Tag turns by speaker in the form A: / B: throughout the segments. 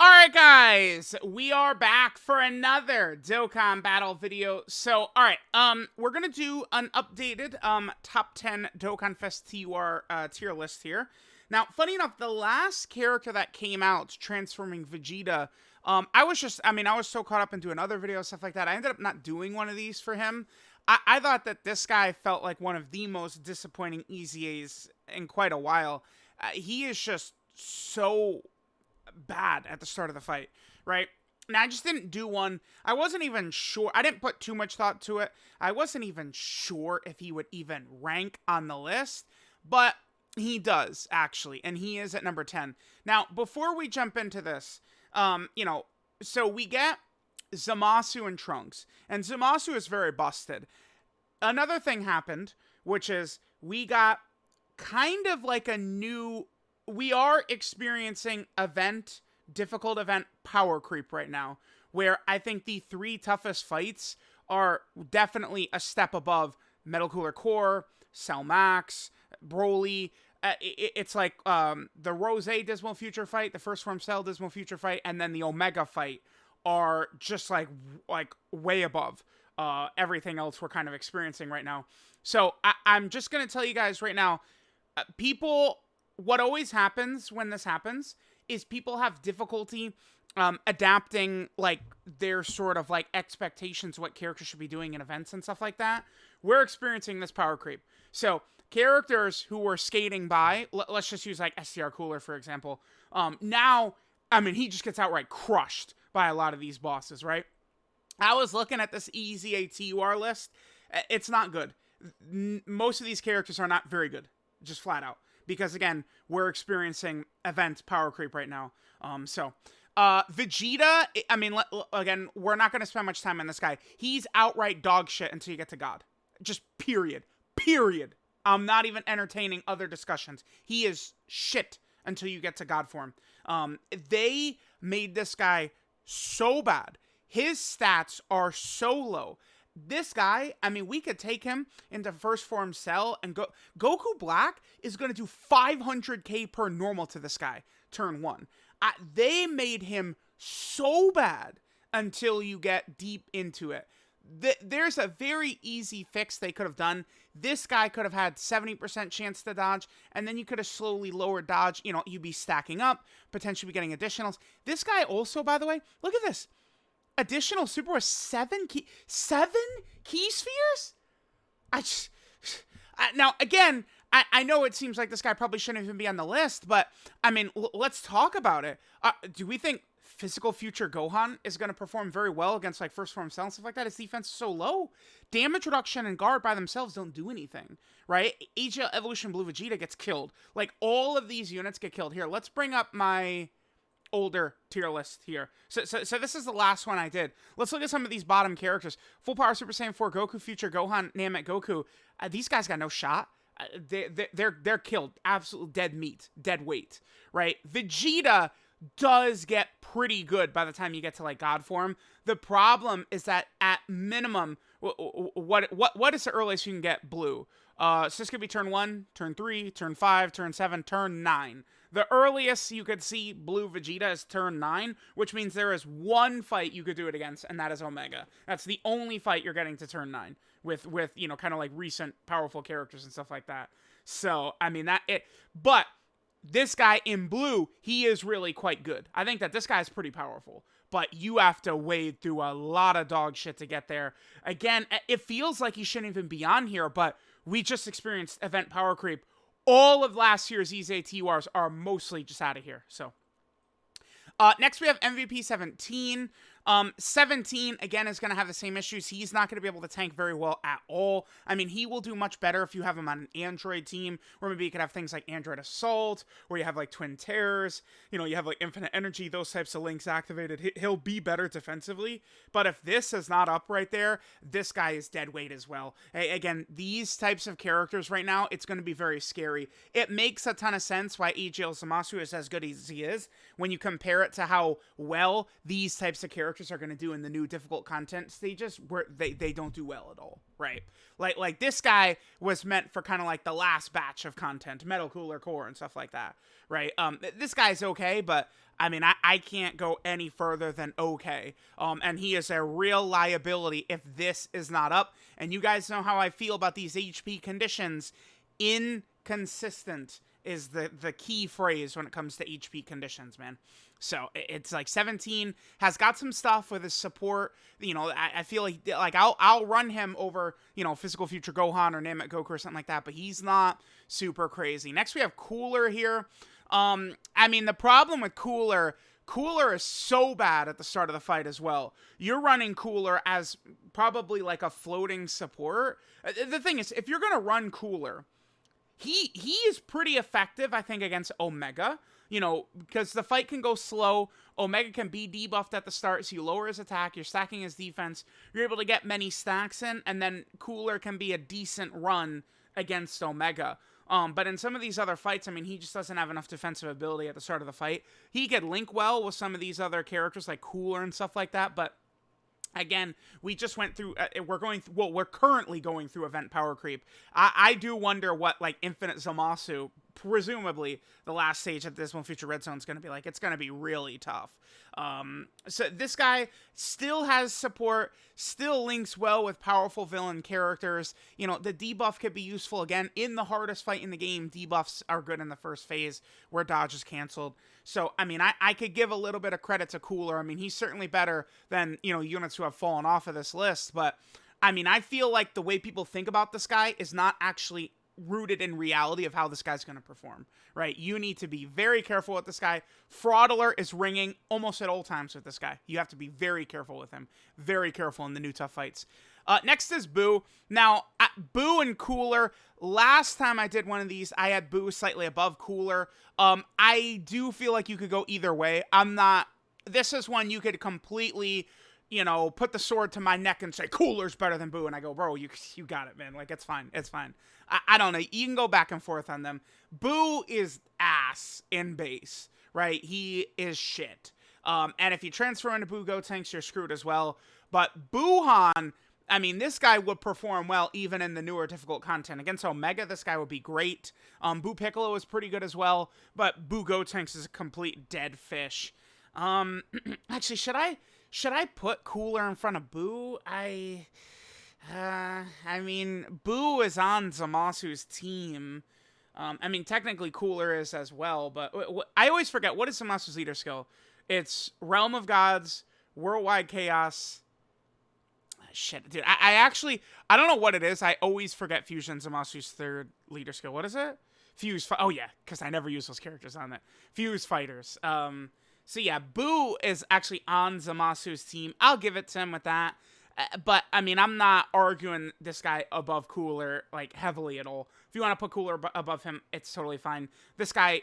A: Alright guys, we are back for another Dokkan battle video. So, alright, we're gonna do an updated, top 10 DOKKANFEST tier list here. Now, funny enough, the last character that came out, transforming Vegeta, I was so caught up into another video, stuff like that, I ended up not doing one of these for him. I thought that this guy felt like one of the most disappointing EZAs in quite a while. He is just so bad at the start of the fight, right? And I just didn't do one. I wasn't even sure. I didn't put too much thought to it. I wasn't even sure if he would even rank on the list, but he does, actually, and he is at number 10. Now, before we jump into this, so we get Zamasu and Trunks, and Zamasu is very busted. Another thing happened, which is we got kind of like a new... We are experiencing difficult event power creep right now, where I think the 3 toughest fights are definitely a step above Metal Cooler Core, Cell Max, Broly. It's like the Rose Dismal Future fight, the First Form Cell Dismal Future fight, and then the Omega fight are just like way above everything else we're kind of experiencing right now. So I'm just going to tell you guys right now, what always happens when this happens is people have difficulty adapting like their sort of like expectations of what characters should be doing in events and stuff like that. We're experiencing this power creep. So characters who were skating by, let's just use like STR Cooler for example. Now, I mean, he just gets outright crushed by a lot of these bosses, right? I was looking at this EZA TUR list. It's not good. Most of these characters are not very good, just flat out. Because, again, we're experiencing event power creep right now. Vegeta, I mean, again, we're not going to spend much time on this guy. He's outright dog shit until you get to God. Just period. Period. I'm not even entertaining other discussions. He is shit until you get to God form. They made this guy so bad. His stats are so low. This guy, I mean, we could take him into First Form Cell and go. Goku Black is going to do 500k per normal to this guy, turn 1. They made him so bad until you get deep into it. There's a very easy fix they could have done. This guy could have had 70% chance to dodge, and then you could have slowly lowered dodge. You know, you'd be stacking up, potentially be getting additionals. This guy also, by the way, look at this. Additional super was 7 key spheres? Now, again, I know it seems like this guy probably shouldn't even be on the list, but, I mean, let's talk about it. Do we think Physical Future Gohan is going to perform very well against, like, First Form Cell and stuff like that? His defense is so low. Damage reduction and guard by themselves don't do anything, right? AGL Evolution Blue Vegeta gets killed. Like, all of these units get killed. Here, let's bring up my older tier list here. So this is the last one I did. Let's look at some of these bottom characters. Full Power Super Saiyan 4 Goku, Future Gohan, Namek Goku. These guys got no shot. They're killed. Absolute dead meat. Dead weight. Right? Vegeta does get pretty good by the time you get to like God form. The problem is that at minimum, what is the earliest you can get blue? So this could be turn 1, turn 3, turn 5, turn 7, turn 9. The earliest you could see blue Vegeta is turn 9, which means there is one fight you could do it against, and that is Omega. That's the only fight you're getting to turn 9 with you know, kind of like recent powerful characters and stuff like that. So, I mean, but this guy in blue, he is really quite good. I think that this guy is pretty powerful, but you have to wade through a lot of dog shit to get there. Again, it feels like he shouldn't even be on here, but we just experienced event power creep. All of last year's EZA TURs are mostly just out of here. So, next we have MVP 17. 17, again, is going to have the same issues. He's not going to be able to tank very well at all. I mean, he will do much better if you have him on an Android team, where maybe you could have things like Android Assault, where you have, like, Twin Terrors, you know, you have, like, Infinite Energy, those types of links activated. He'll be better defensively, but if this is not up right there, this guy is dead weight as well. Again, these types of characters right now, it's going to be very scary. It makes a ton of sense why AGL Zamasu is as good as he is, when you compare it to how well these types of characters characters are going to do in the new difficult content stages where they don't do well at all, right? Like this guy was meant for kind of like the last batch of content, Metal Cooler Core and stuff like that, right? This guy's okay, but I mean, I can't go any further than okay. And he is a real liability if this is not up. And you guys know how I feel about these HP conditions. Inconsistent is the key phrase when it comes to HP conditions, man. So it's like 17 has got some stuff with his support. You know, I feel like I'll run him over, you know, Physical Future Gohan or Namek Goku or something like that, but he's not super crazy. Next we have Cooler here. I mean, the problem with Cooler is so bad at the start of the fight as well. You're running Cooler as probably like a floating support. The thing is, if you're going to run Cooler, he is pretty effective, I think, against Omega. You know, because the fight can go slow. Omega can be debuffed at the start, so you lower his attack, you're stacking his defense, you're able to get many stacks in, and then Cooler can be a decent run against Omega. But in some of these other fights, I mean, he just doesn't have enough defensive ability at the start of the fight. He could link well with some of these other characters like Cooler and stuff like that, but again, we just went through, we're currently going through event power creep. I do wonder what, like, Infinite Zamasu, presumably the last stage of Dismal Future Red Zone is going to be like. It's going to be really tough. So this guy still has support, still links well with powerful villain characters. You know, the debuff could be useful again in the hardest fight in the game. Debuffs are good in the first phase where dodge is canceled. So, I mean, I could give a little bit of credit to Cooler. I mean, he's certainly better than, you know, units who have fallen off of this list. But, I mean, I feel like the way people think about this guy is not actually rooted in reality of how this guy's going to perform, right? You need to be very careful with this guy. Fraud alert is ringing almost at all times with this guy. You have to be very careful with him. Very careful in the new tough fights. Next is Buu. Now, Buu and Cooler, last time I did one of these, I had Buu slightly above Cooler. I do feel like you could go either way. This is one you could completely, you know, put the sword to my neck and say, Cooler's better than Buu. And I go, bro, you got it, man. Like, it's fine. It's fine. I don't know. You can go back and forth on them. Buu is ass in base, right? He is shit. And if you transfer into Buu Gotenks, you're screwed as well. But Buuhan, I mean, this guy would perform well even in the newer difficult content. Against Omega, this guy would be great. Buu Piccolo is pretty good as well. But Buu Gotenks is a complete dead fish. Actually, should I put Cooler in front of Buu? I mean, Buu is on Zamasu's team. I mean, technically Cooler is as well, but I always forget, what is Zamasu's leader skill? It's Realm of Gods, Worldwide Chaos. Shit, dude. I don't know what it is. I always forget Fusion Zamasu's third leader skill. What is it? Fuse. Oh, yeah, because I never use those characters on that. Fuse Fighters. So, yeah, Buu is actually on Zamasu's team. I'll give it to him with that. But, I mean, I'm not arguing this guy above Cooler, like, heavily at all. If you want to put Cooler above him, it's totally fine. This guy's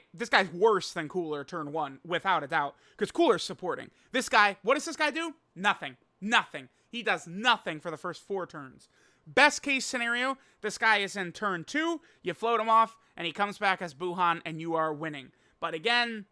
A: worse than Cooler turn 1, without a doubt, because Cooler's supporting. This guy, what does this guy do? Nothing. Nothing. He does nothing for the first 4 turns. Best case scenario, this guy is in turn 2, you float him off, and he comes back as Buuhan, and you are winning. But again,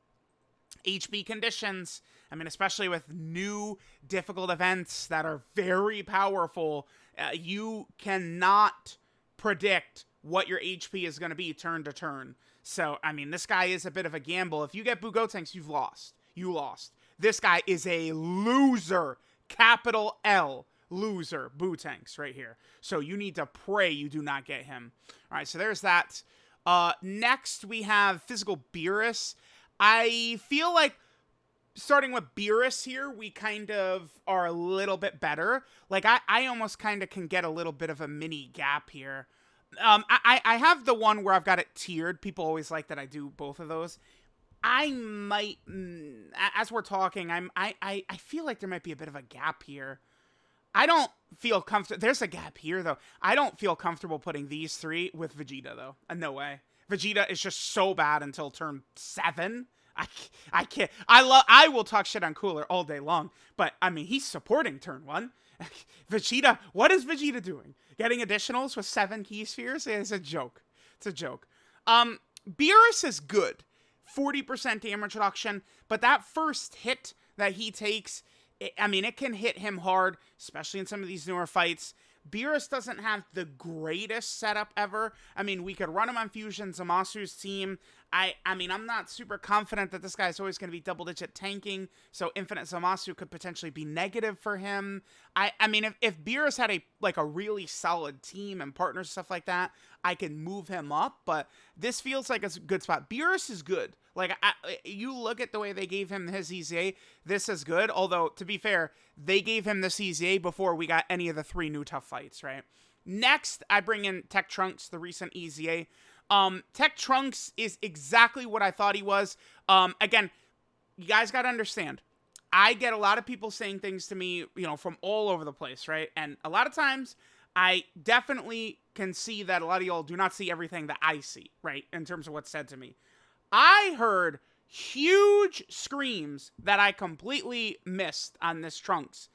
A: HB conditions, I mean, especially with new difficult events that are very powerful, you cannot predict what your HP is going to be turn to turn. So, I mean, this guy is a bit of a gamble. If you get Buu Gotenks, you've lost. You lost. This guy is a loser. Capital L. Loser. Buu-Tanks right here. So you need to pray you do not get him. All right, so there's that. Next, we have Physical Beerus. I feel like starting with Beerus here, we kind of are a little bit better. Like, I almost kind of can get a little bit of a mini gap here. I have the one where I've got it tiered. People always like that I do both of those. I might, as we're talking, I feel like there might be a bit of a gap here. I don't feel comfortable. There's a gap here, though. I don't feel comfortable putting these 3 with Vegeta, though. No way. Vegeta is just so bad until turn 7. I can't. I will talk shit on Cooler all day long, but I mean, he's supporting turn 1. Vegeta, what is Vegeta doing? Getting additionals with 7 key spheres? It's a joke. It's a joke. Beerus is good. 40% damage reduction, but that first hit that he takes I mean, it can hit him hard, especially in some of these newer fights. Beerus doesn't have the greatest setup ever. I mean, we could run him on Fusion, Zamasu's team. I mean, I'm not super confident that this guy's always going to be double-digit tanking, so Infinite Zamasu could potentially be negative for him. I mean, if Beerus had a really solid team and partners and stuff like that, I can move him up, but this feels like a good spot. Beerus is good. Like, you look at the way they gave him his EZA, this is good, although, to be fair, they gave him this EZA before we got any of the 3 new tough fights, right? Next, I bring in Tech Trunks, the recent EZA. Tech Trunks is exactly what I thought he was. Again, you guys got to understand, I get a lot of people saying things to me, from all over the place, right? And a lot of times, I definitely can see that a lot of y'all do not see everything that I see, right? In terms of what's said to me. I heard huge screams that I completely missed on this Trunks.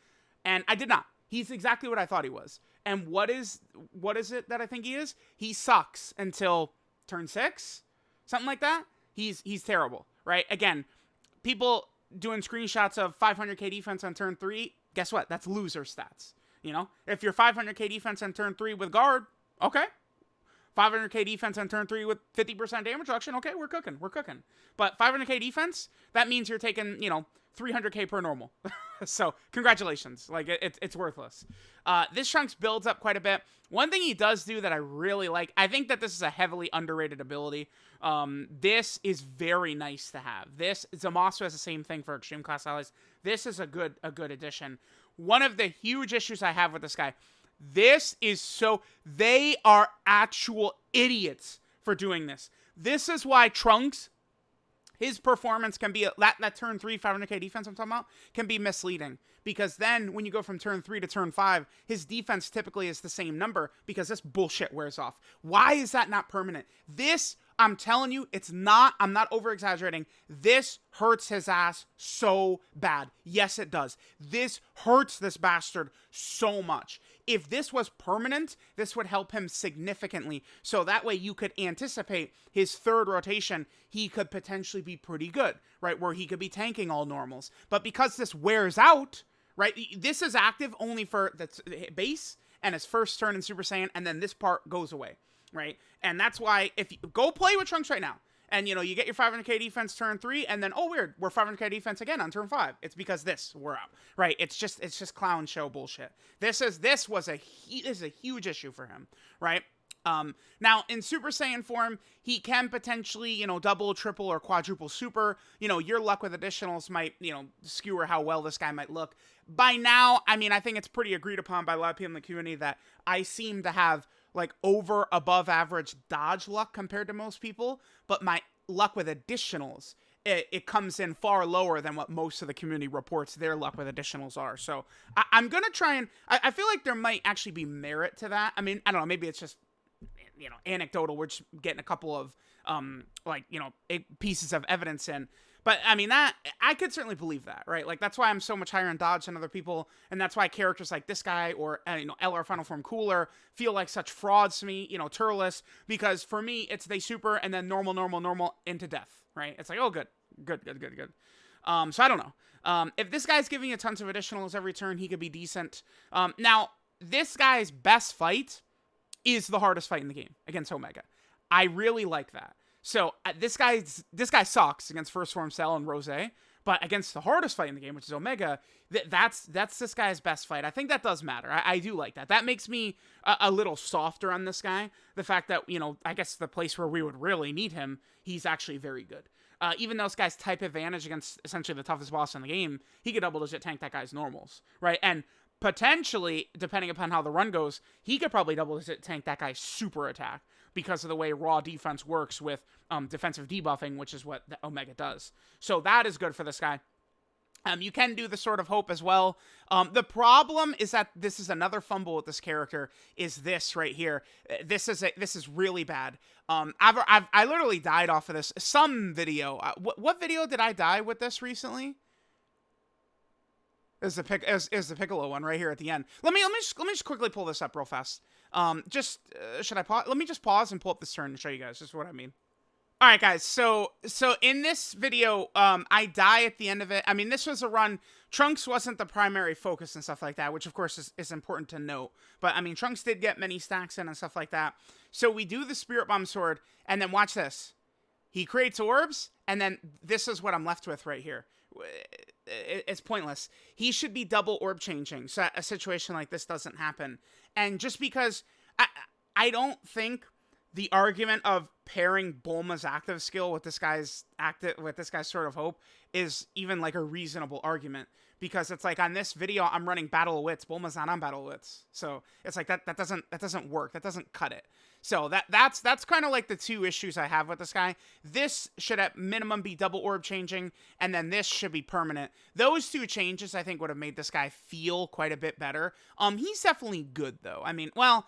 A: And I did not. He's exactly what I thought he was. And what is it that I think he is? He sucks until turn 6? Something like that? He's terrible, right? Again, people doing screenshots of 500k defense on turn 3, guess what? That's loser stats. If you're 500k defense on turn 3 with guard, okay. 500k defense on turn 3 with 50% damage reduction, okay, we're cooking. But 500k defense, that means you're taking, 300k per normal. So, congratulations. Like, it's worthless. This Trunks builds up quite a bit. One thing he does do that I really like, I think that this is a heavily underrated ability. This is very nice to have. This, Zamasu has the same thing for Extreme Class Allies. This is a good addition. One of the huge issues I have with this guy, they are actual idiots for doing this. This is why Trunks, his performance can be, that turn 3 500k defense I'm talking about, can be misleading. Because then, when you go from turn 3 to turn 5, his defense typically is the same number, because this bullshit wears off. Why is that not permanent? This, I'm telling you, I'm not over-exaggerating. This hurts his ass so bad. Yes, it does. This hurts this bastard so much. If this was permanent, this would help him significantly. So that way you could anticipate his 3rd rotation, he could potentially be pretty good, right? Where he could be tanking all normals. But because this wears out, right? This is active only for the base and his first turn in Super Saiyan, and then this part goes away, right? And that's why, if you go play with Trunks right now, and you get your 500k defense turn 3, and then, oh weird, we're 500k defense again on turn 5. It's because we're up, right? It's just clown show bullshit. This is a huge issue for him, right? Now in Super Saiyan form, he can potentially, double, triple, or quadruple super. Your luck with additionals might, skewer how well this guy might look. By now, I mean, I think it's pretty agreed upon by a lot of people in the community that I seem to have above average dodge luck compared to most people, but my luck with additionals, it comes in far lower than what most of the community reports their luck with additionals are. So I'm going to try and, I feel like there might actually be merit to that. I mean, I don't know, maybe it's just, anecdotal. We're just getting a couple of, pieces of evidence in. But, I mean, that, I could certainly believe that, right? Like, that's why I'm so much higher in dodge than other people, and that's why characters like this guy, or, LR Final Form Cooler, feel like such frauds to me, Turles, because for me, it's they super, and then normal, into death, right? It's like, oh, good. So I don't know. If this guy's giving you tons of additionals every turn, he could be decent. Now, this guy's best fight is the hardest fight in the game, against Omega. I really like that. So this guy sucks against First Form Cell and Rose, but against the hardest fight in the game, which is Omega, that's this guy's best fight. I think that does matter. I do like that. That makes me a little softer on this guy. The fact that, I guess the place where we would really need him, he's actually very good. Even though this guy's type advantage against essentially the toughest boss in the game, he could double-digit tank that guy's normals, right? And potentially, depending upon how the run goes, he could probably double-digit tank that guy's super attack, because of the way raw defense works with defensive debuffing, which is what the Omega does. So that is good for this guy. You can do the Sword of Hope as well. The problem is that this is another fumble with this character, is this right here. This is really bad. I literally died off of this. Some video. What video did I die with this recently? Is the Piccolo one right here at the end. Let me just quickly pull this up real fast. Should I pause? Let me just pause and pull up this turn and show you guys just what I mean. All right, guys. So in this video, I die at the end of it. I mean, this was a run. Trunks wasn't the primary focus and stuff like that, which of course is important to note. But I mean, Trunks did get many stacks in and stuff like that. So we do the Spirit Bomb Sword, and then watch this. He creates orbs, and then this is what I'm left with right here. It's pointless. He should be double orb changing, so a situation like this doesn't happen. And just because I don't think the argument of pairing Bulma's active skill with this guy's Sword of Hope is even like a reasonable argument, because it's like on this video I'm running Battle of Wits. Bulma's not on Battle of Wits, so it's like that doesn't work. That doesn't cut it. So that's kind of like the two issues I have with this guy. This should at minimum be double orb changing, and then this should be permanent. Those two changes I think would have made this guy feel quite a bit better. He's definitely good though. I mean, well,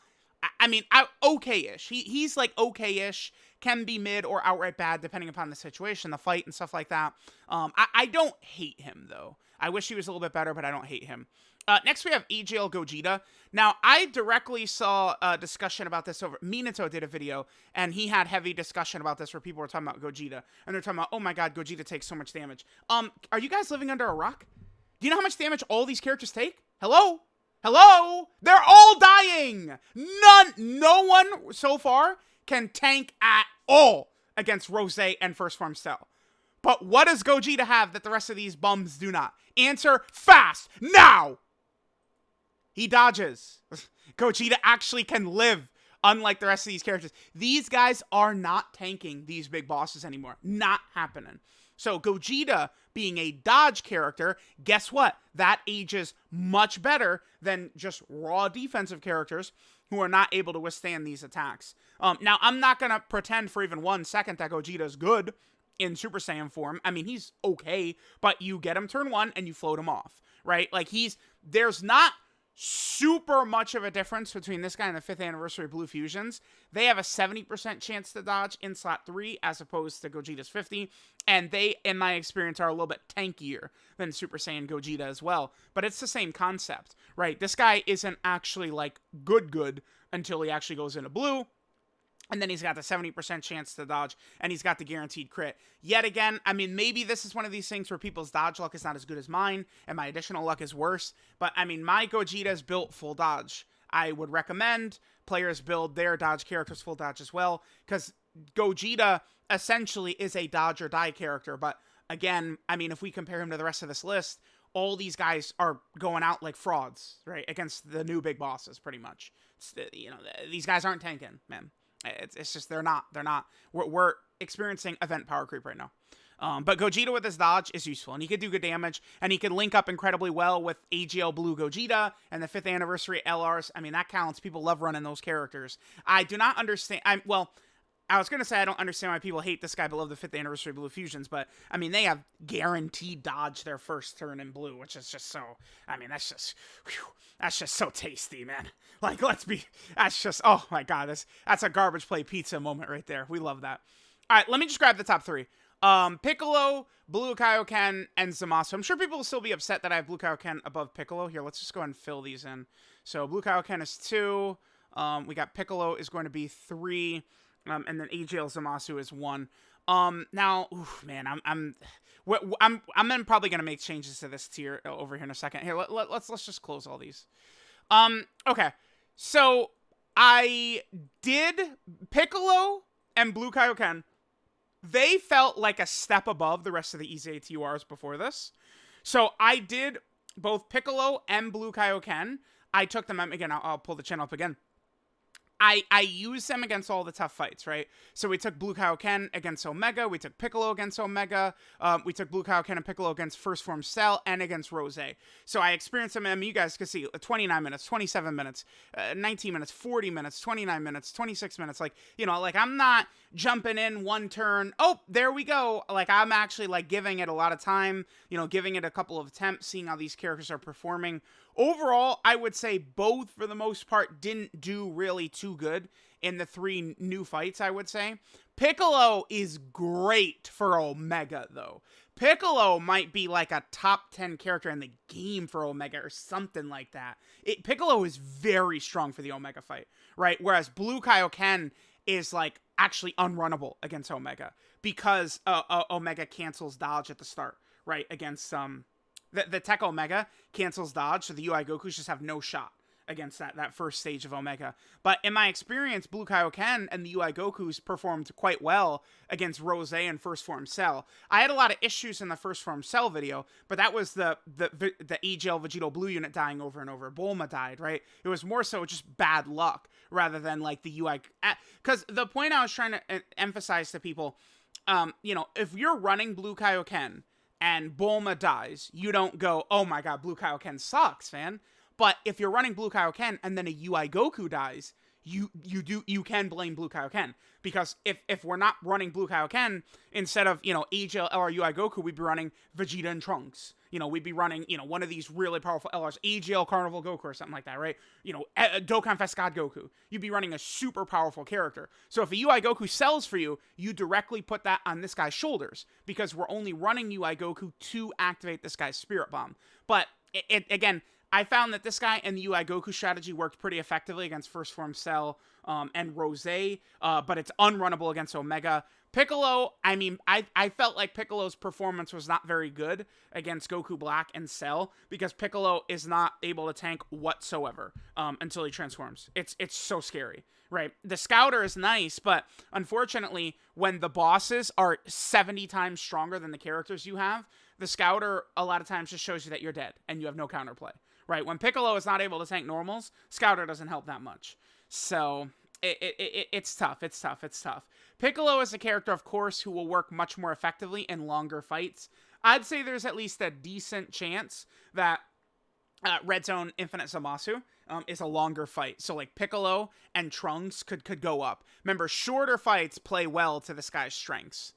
A: okay-ish. He's like okay-ish, can be mid or outright bad depending upon the situation, the fight and stuff like that. I don't hate him though. I wish he was a little bit better, but I don't hate him. Next we have EZA Gogeta. Now, I directly saw a discussion about this over... Minato did a video, and he had heavy discussion about this where people were talking about Gogeta. And they're talking about, oh my god, Gogeta takes so much damage. Are you guys living under a rock? Do you know how much damage all these characters take? Hello? Hello? They're all dying! No one so far can tank at all against Rose and First Form Cell. But what does Gogeta have that the rest of these bums do not? Answer fast! Now! He dodges. Gogeta actually can live, unlike the rest of these characters. These guys are not tanking these big bosses anymore. Not happening. So Gogeta being a dodge character, guess what? That ages much better than just raw defensive characters who are not able to withstand these attacks. Now, I'm not going to pretend for even 1 second that Gogeta is good in Super Saiyan form. I mean, he's okay, but you get him turn 1 and you float him off, right? Like, there's not super much of a difference between this guy and the 5th anniversary Blue Fusions. They have a 70% chance to dodge in slot 3 as opposed to Gogeta's 50, and they, in my experience, are a little bit tankier than Super Saiyan Gogeta as well, but it's the same concept, right? This guy isn't actually, like, good until he actually goes into blue, and then he's got the 70% chance to dodge, and he's got the guaranteed crit. Yet again, I mean, maybe this is one of these things where people's dodge luck is not as good as mine, and my additional luck is worse. But, I mean, my Gogeta is built full dodge. I would recommend players build their dodge characters full dodge as well, because Gogeta essentially is a dodge or die character. But, again, I mean, if we compare him to the rest of this list, all these guys are going out like frauds, right, against the new big bosses, pretty much. These guys aren't tanking, man. It's just they're not. We're experiencing event power creep right now. But Gogeta with his dodge is useful, and he can do good damage, and he can link up incredibly well with AGL Blue Gogeta and the 5th anniversary LRs. I mean, that counts. People love running those characters. I do not understand. I was going to say I don't understand why people hate this guy but love the 5th anniversary Blue Fusions, but, I mean, they have guaranteed dodge their first turn in blue, which is just so, I mean, that's just so tasty, man. Like, that's just, oh my god, that's a garbage play pizza moment right there. We love that. All right, let me just grab the top 3. Piccolo, Blue Kaioken, and Zamasu. I'm sure people will still be upset that I have Blue Kaioken above Piccolo. Here, let's just go ahead and fill these in. So, Blue Kaioken is 2. We got Piccolo is going to be 3. And then AGL Zamasu is 1. Now, oof, man, I'm then probably gonna make changes to this tier over here in a second. Here, let's just close all these. Okay, so I did Piccolo and Blue Kaioken. They felt like a step above the rest of the EZA TURs before this. So I did both Piccolo and Blue Kaioken. I took them, again, I'll pull the channel up again. I used them against all the tough fights, right? So we took Blue Kaioken against Omega, we took Piccolo against Omega, we took Blue Kaioken and Piccolo against First Form Cell, and against Rose. So I experienced them, I mean, you guys can see, 29 minutes, 27 minutes, 19 minutes, 40 minutes, 29 minutes, 26 minutes, like, like, I'm not jumping in one turn, oh, there we go, like, I'm actually, like, giving it a lot of time, giving it a couple of attempts, seeing how these characters are performing. Overall, I would say both, for the most part, didn't do really too good in the 3 new fights, I would say. Piccolo is great for Omega, though. Piccolo might be like a top 10 character in the game for Omega or something like that. Piccolo is very strong for the Omega fight, right? Whereas Blue Kaioken is like actually unrunnable against Omega because Omega cancels dodge at the start, right? Against the Tech Omega cancels dodge, so the UI Gokus just have no shot against that first stage of Omega. But in my experience, Blue Kaioken and the UI Gokus performed quite well against Rose and First Form Cell. I had a lot of issues in the First Form Cell video, but that was the AGL Vegito Blue unit dying over and over. Bulma died, right? It was more so just bad luck rather than like the UI. Because the point I was trying to emphasize to people, if you're running Blue Kaioken and Bulma dies, you don't go, oh my god, Blue Kaioken sucks, man. But if you're running Blue Kaioken and then a UI Goku dies, you can blame Blue Kaioken. Because if we're not running Blue Kaioken, instead of, AGL or UI Goku, we'd be running Vegeta and Trunks. We'd be running, one of these really powerful LRs, AGL Carnival Goku or something like that, right? DOKKANFEST God Goku. You'd be running a super powerful character. So if a UI Goku sells for you, you directly put that on this guy's shoulders. Because we're only running UI Goku to activate this guy's Spirit Bomb. But, again, I found that this guy and the UI Goku strategy worked pretty effectively against First Form Cell and Rose, but it's unrunnable against Omega. Piccolo, I felt like Piccolo's performance was not very good against Goku Black and Cell because Piccolo is not able to tank whatsoever until he transforms. It's so scary, right? The Scouter is nice, but unfortunately, when the bosses are 70 times stronger than the characters you have, the Scouter a lot of times just shows you that you're dead and you have no counterplay. Right, when Piccolo is not able to tank normals, Scouter doesn't help that much. So, it's tough, it's tough, it's tough. Piccolo is a character, of course, who will work much more effectively in longer fights. I'd say there's at least a decent chance that Red Zone Infinite Zamasu is a longer fight. So, like, Piccolo and Trunks could go up. Remember, shorter fights play well to this guy's strengths.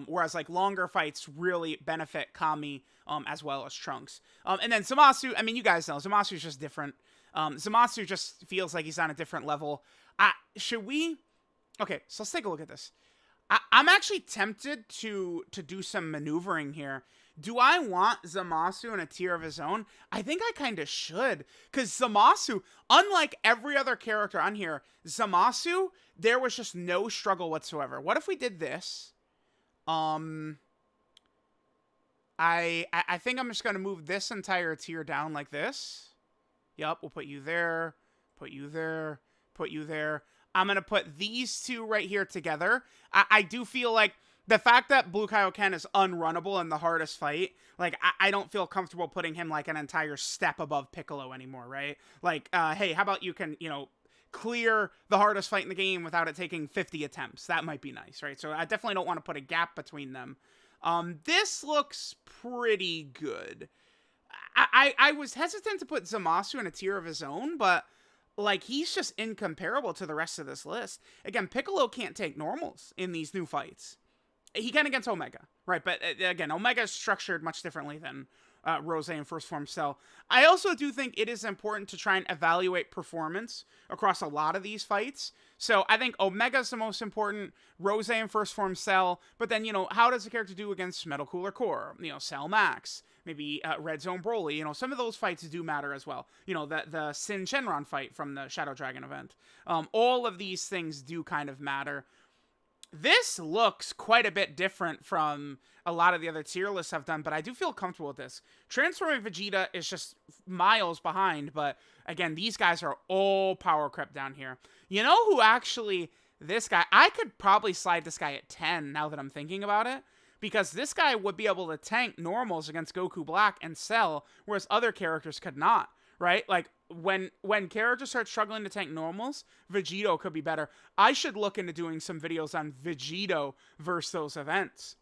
A: Whereas, like, longer fights really benefit Kami as well as Trunks. And then Zamasu, you guys know, Zamasu's just different. Zamasu just feels like he's on a different level. Should we... Okay, so let's take a look at this. I'm actually tempted to do some maneuvering here. Do I want Zamasu in a tier of his own? I think I kind of should. Because Zamasu, unlike every other character on here, Zamasu, there was just no struggle whatsoever. What if we did this? I think I'm just going to move this entire tier down like this. Yup, we'll put you there, put you there, put you there. I'm going to put these two right here together. I do feel like the fact that Blue Kaioken is unrunnable in the hardest fight, like, I don't feel comfortable putting him, like, an entire step above Piccolo anymore, right? Like, hey, how about you can, clear the hardest fight in the game without it taking 50 attempts? That might be nice, right? So I definitely don't want to put a gap between them. This looks pretty good. I was hesitant to put Zamasu in a tier of his own, but, like, he's just incomparable to the rest of this list. Again, Piccolo can't take normals in these new fights. He can against Omega, right? But, again, Omega is structured much differently than Rose and First Form Cell. I also do think it is important to try and evaluate performance across a lot of these fights. So I think Omega's the most important, Rose and First Form Cell, but then, how does the character do against Metal Cooler Core, Cell Max, maybe Red Zone Broly, some of those fights do matter as well. The Sin Shenron fight from the Shadow Dragon event. All of these things do kind of matter. This looks quite a bit different from a lot of the other tier lists I've done, but I do feel comfortable with this. Transforming Vegeta is just miles behind, but again, these guys are all power crept down here. You know who actually, this guy, I could probably slide this guy at 10 now that I'm thinking about it, because this guy would be able to tank normals against Goku Black and Cell, whereas other characters could not, right? Like, when characters start struggling to tank normals, Vegito could be better. I should look into doing some videos on Vegito versus those events.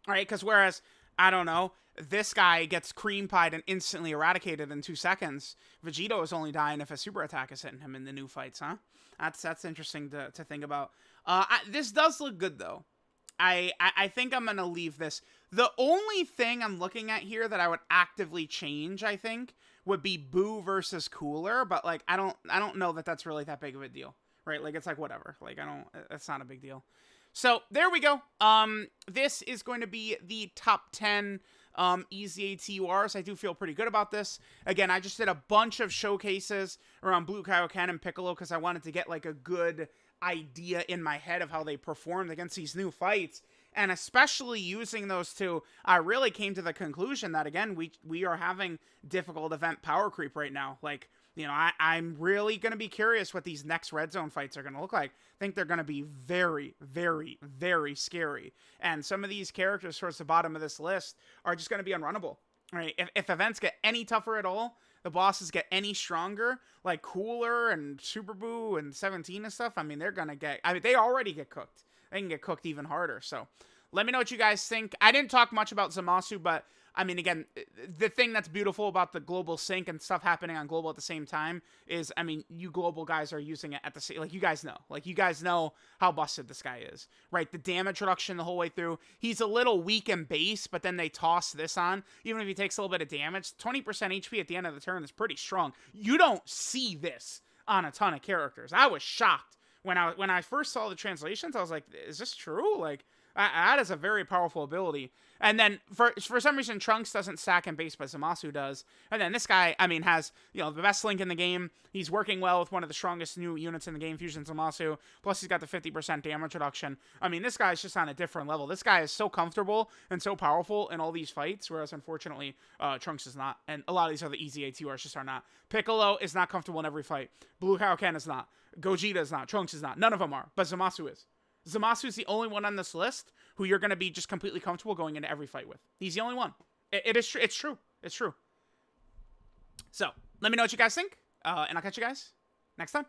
A: All right, because whereas, I don't know, this guy gets cream pied and instantly eradicated in 2 seconds, Vegito is only dying if a super attack is hitting him in the new fights, huh? That's interesting to think about. This does look good, though. I think I'm going to leave this. The only thing I'm looking at here that I would actively change, I think, would be Buu versus Cooler, but, like, I don't know that that's really that big of a deal, right? Like, it's like, whatever. Like, it's not a big deal. So, there we go. This is going to be the top 10 EZA TURs. I do feel pretty good about this. Again, I just did a bunch of showcases around Blue Kaioken and Piccolo because I wanted to get, like, a good idea in my head of how they performed against these new fights. And especially using those two, I really came to the conclusion that, again, we are having difficult event power creep right now. Like, you know, I'm really going to be curious what these next red zone fights are going to look like. I think they're going to be very, very, very scary. And some of these characters towards the bottom of this list are just going to be unrunnable. Right? If events get any tougher at all, the bosses get any stronger, like Cooler and Super Buu and 17 and stuff, I mean, they're going to get... I mean, they already get cooked. They can get cooked even harder. So let me know what you guys think. I didn't talk much about Zamasu, but I mean, again, the thing that's beautiful about the global sync and stuff happening on global at the same time is, I mean, you global guys are using it at the same, like, you guys know how busted this guy is, right? The damage reduction the whole way through. He's a little weak in base, but then they toss this on. Even if he takes a little bit of damage, 20% HP at the end of the turn is pretty strong. You don't see this on a ton of characters. I was shocked. When I first saw the translations, I was like, is this true? Like, that is a very powerful ability. And then, for some reason, Trunks doesn't stack in base, but Zamasu does. And then this guy, I mean, has, you know, the best link in the game. He's working well with one of the strongest new units in the game, Fusion Zamasu. Plus, he's got the 50% damage reduction. I mean, this guy's just on a different level. This guy is so comfortable and so powerful in all these fights, whereas, unfortunately, Trunks is not. And a lot of these other EZA TURs just are not. Piccolo is not comfortable in every fight. Blue Kaioken is not. Gogeta is not. Trunks is not. None of them are. But Zamasu is. Zamasu is the only one on this list who you're going to be just completely comfortable going into every fight with. He's the only one. It's true. It's true. So, let me know what you guys think, and I'll catch you guys next time.